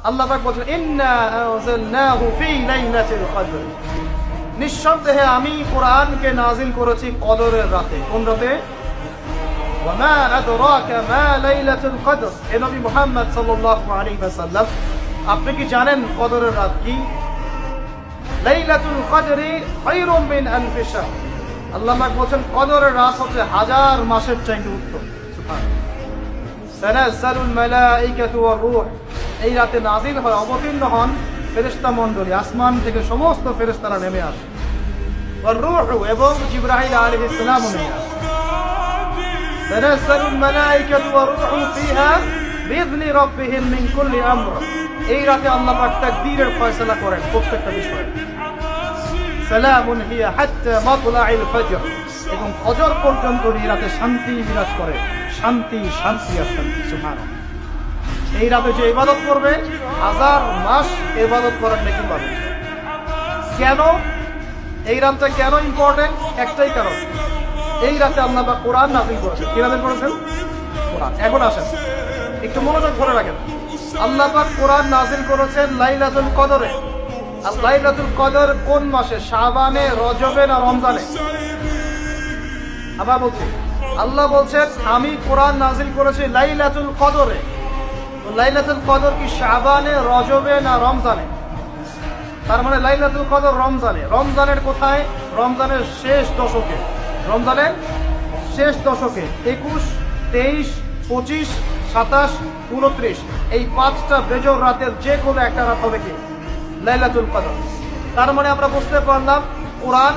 আল্লাহ পাক বলেন ইন্না আনজালনাহু ফি লাইলাতিল কদর, নিঃসন্দেহে আমি কোরআনকে নাজিল করেছি কদরের রাতে। কোন রাতে? ওয়া মা আদরাকা মা লাইলাতুল কদর, হে নবী মুহাম্মদ সাল্লাল্লাহু আলাইহি ওয়াসাল্লাম, আপনি কি জানেন কদরের রাত কি? লাইলাতুল কদরি খায়রুম মিন আলফি শাহর, আল্লাহ পাক বলেন কদরের রাত হচ্ছে হাজার মাসের চাইতে উত্তম। সুবহানাল্লাহ। তানাজ্জালুল মালাইকাতু ওয়ার রূহ, এই রাতে নাজিল হয়, অবতীর্ণ হন ফেরেশতা মণ্ডলী, আসমান থেকে সমস্ত ফেরেশতারা নেমে আসে। ওয়ার রূহ, এবং জিবরাইল আলাইহিস সালাম নেমে আসে। তানাজ্জালুল মালাইকাতু ওয়ার রূহ ফিহা বিইذনি রাব্বিহিম মিন কুল্লি আমর, এই রাতে আল্লাহ পাক তাকদীরের ফয়সালা করেন প্রত্যেকটা বিষয়ে। সালামুন হিয়া হাত্তা মাতলাইল ফজর, এবং ফজর পর্যন্ত এই রাতে শান্তি বিরাজ করে। শান্তি, শান্তি আর শান্তি। সুবহানাল্লাহ। এই রাতে যে ইবাদত করবে হাজার মাস ইবাদত করার নেকি পাবে। কেন এই রাতটা কেন ইম্পর্টেন্ট? একটাই কারণ, এই রাতে আল্লাহ পাক কোরআন নাযিল করেছেন। কি নাযিল করেছেন? কোরআন। এখন আসেন একটু মনোযোগ ধরে রাখেন। আল্লাহ পাক কোরআন নাযিল করেছেন লাইলাতুল কদরে। আর লাইলাতুল কদর কোন মাসে? শাবানে, রজবে না রমজানে? আবার বলছি, আল্লাহ বলছেন আমি কোরআন নাযিল করেছি লাইলাতুল কদরে। তো লাইলাতুল কদর কি শাবানে, রজবে না রমজানে? তার মানে লাইলাতুল কদর রমজানে। রমজানের কোথায়? রমজানের শেষ দশকে। রমজানের শেষ দশকে 21, 23, 25, 27, 29, এই 5টা বেজর রাতের যে কোনো একটা রাত হবে কি লাইলাতুল কদর। তার মানে আমরা বুঝতে পারলাম কোরআন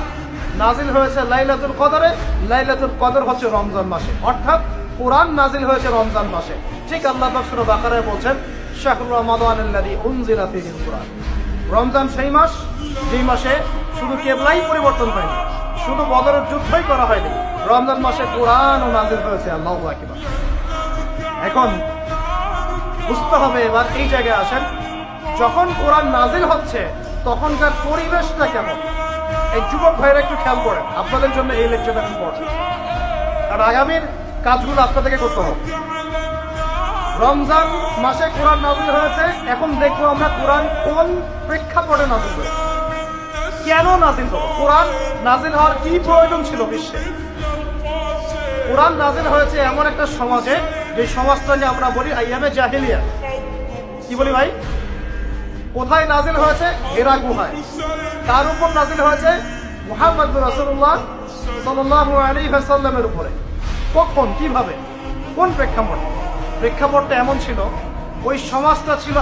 নাজিল হয়েছে লাইলাতুল কদরে, লাইলাতুল কদর হচ্ছে রমজান মাসে, অর্থাৎ কোরআন নাজিল হয়েছে রমজান মাসে। ঠিক আল্লাহ পাক সূরা বাকারায় বলছেন শাহরু রমাদানাল্লাযী উনজিলা ফীহিল কুরআন, রমজান সেই মাস যেই মাসে শুধু কিবলাই পরিবর্তন হয়নি, শুধু বদরের যুদ্ধই করা হয়নি, রমজান মাসে কোরআনও নাজিল হয়েছে। আল্লাহু আকবার। এখন বুঝতে হবে, এবার এই জায়গায় আসেন, যখন কোরআন নাজিল হচ্ছে তখনকার পরিবেশটা কেমন? এই যুবক ভাইরা একটু খেয়াল করেন, আপনাদের জন্য এই লেকচারটা ইম্পর্টেন্ট, আর আগামীর কাজগুলো আপনাদেরকে করতে হবে। রমজান মাসে কোরআন নাজিল হয়েছে, এখন দেখবো আমরা কোরআন কোন প্রেক্ষাপটে নাজিল হয়েছে, কেন নাজিল হলো, কোরআন নাজিল হওয়ার কি প্রয়োজন ছিল বিশ্বে। কোরআন নাজিল হয়েছে এমন একটা সমাজে, যে সমাজটা নিয়ে আমরা বলি আইয়ামে জাহিলিয়া। কি বলি ভাই? কোথায় নাজিল হয়েছে? হেরা গুহায়। তার উপর নাজিল হয়েছে মুহাম্মদ রাসূলুল্লাহ সাল্লাল্লাহু আলাইহি ওয়াসাল্লামের উপরে। কখন, কিভাবে, কোন প্রেক্ষাপটে? প্রেক্ষাপটটা এমন ছিল, ওই সমাজটা ছিল